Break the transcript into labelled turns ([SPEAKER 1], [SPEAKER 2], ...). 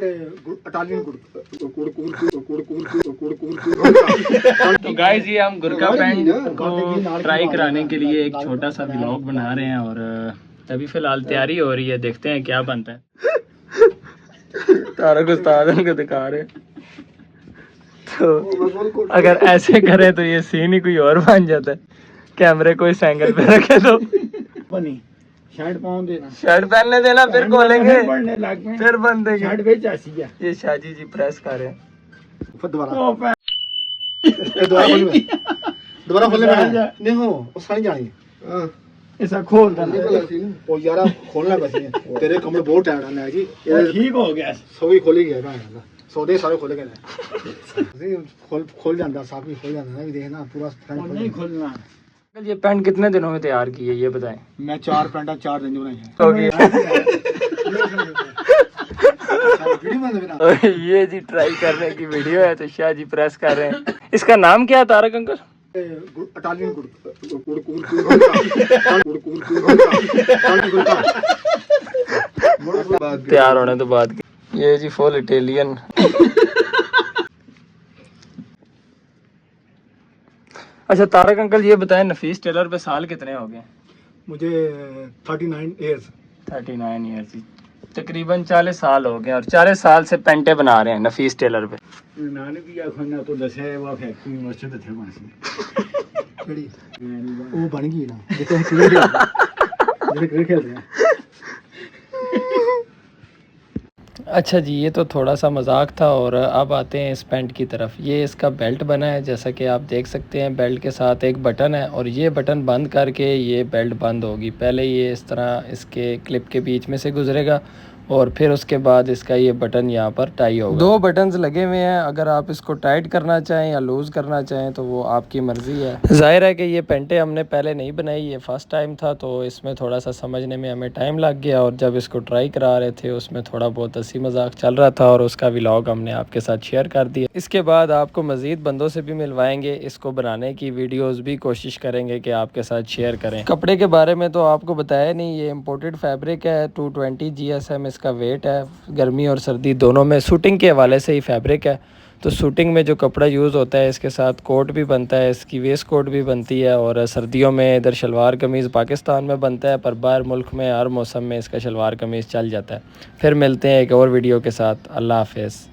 [SPEAKER 1] तो गाइस ये हम गुरका पैंट को ट्राई कराने के लिए एक छोटा सा व्लॉग बना रहे हैं और अभी फिलहाल तैयारी हो रही है, देखते हैं क्या बनता है। तारक उस्ताद उनको दिखा रहे, तो अगर ऐसे करे तो ये सीन ही कोई और बन जाता है। कैमरे को इस एंगल पे रखे तो
[SPEAKER 2] बनी शर्ट पहन देना,
[SPEAKER 1] शर्ट पहनने देना, फिर खोलेंगे, फिर बंद देंगे।
[SPEAKER 2] शर्ट भेज ऐसी है।
[SPEAKER 1] ये शाजी जी प्रेस कर रहे हैं।
[SPEAKER 2] दोबारा खोलने नहीं हो उस सारी जानी ऐसा खोल देना। ओ यार खोलना बस तेरे कमरे बहुत टाइट है जी, ये ठीक हो गया, सभी खोली गया ना, सौदे सारे खोले गए। खोल जाता साफ ही खोल जाता है, देखना पूरा नहीं खोलना।
[SPEAKER 1] ये पैंट कितने दिनों में तैयार की है ये बताएं?
[SPEAKER 2] मैं 4 पैंटा 4 दिन बनाई
[SPEAKER 1] है। ये जी ट्राई करने की वीडियो है, तो शाह जी प्रेस कर रहे हैं। इसका नाम क्या है तारक अंकल? तैयार होने तो बाद की। ये जी फुल इटालियन। अच्छा तारक अंकल ये बताएं, नफीस टेलर पे साल कितने हो गए?
[SPEAKER 2] मुझे 39 ईयर्स।
[SPEAKER 1] 39 ईयर्स, तकरीबन 40 साल हो गए और 40 साल से पेंटे बना रहे हैं नफीस टेलर पे।
[SPEAKER 2] नानक की आखना तो दसे वो फैक्ट्री मस्जिद थे बड़ी वो बन गई ना, देखो क्रिकेट खेल रहे हैं।
[SPEAKER 1] अच्छा जी, ये तो थोड़ा सा मजाक था और अब आते हैं इस पैंट की तरफ। ये इसका बेल्ट बना है, जैसा कि आप देख सकते हैं। बेल्ट के साथ एक बटन है और ये बटन बंद करके ये बेल्ट बंद होगी। पहले ये इस तरह इसके क्लिप के बीच में से गुजरेगा और फिर उसके बाद इसका ये बटन यहाँ पर टाई होगा। 2 बटन्स लगे हुए हैं, अगर आप इसको टाइट करना चाहें या लूज़ करना चाहें तो वो आपकी मर्ज़ी है। ज़ाहिर है कि ये पेंटें हमने पहले नहीं बनाई, ये फ़र्स्ट टाइम था, तो इसमें थोड़ा सा समझने में हमें टाइम लग गया और जब इसको ट्राई करा रहे थे उसमें थोड़ा बहुत हंसी मजाक चल रहा था और उसका व्लॉग हमने आपके साथ शेयर कर दिया। इसके बाद आपको मज़ीद बंदों से भी मिलवाएंगे, इसको बनाने की वीडियोज़ भी कोशिश करेंगे कि आपके साथ शेयर करें। कपड़े के बारे में तो आपको बताया नहीं, ये इम्पोर्टेड फैब्रिक है, 220 GSM इसका वेट है। गर्मी और सर्दी दोनों में शूटिंग के हवाले से ही फैब्रिक है, तो शूटिंग में जो कपड़ा यूज़ होता है इसके साथ कोट भी बनता है, इसकी वेस्ट कोट भी बनती है और सर्दियों में इधर शलवार कमीज़ पाकिस्तान में बनता है, पर बाहर मुल्क में हर मौसम में इसका शलवार कमीज़ चल जाता है। फिर मिलते हैं एक और वीडियो के साथ। अल्लाह हाफ़िज़।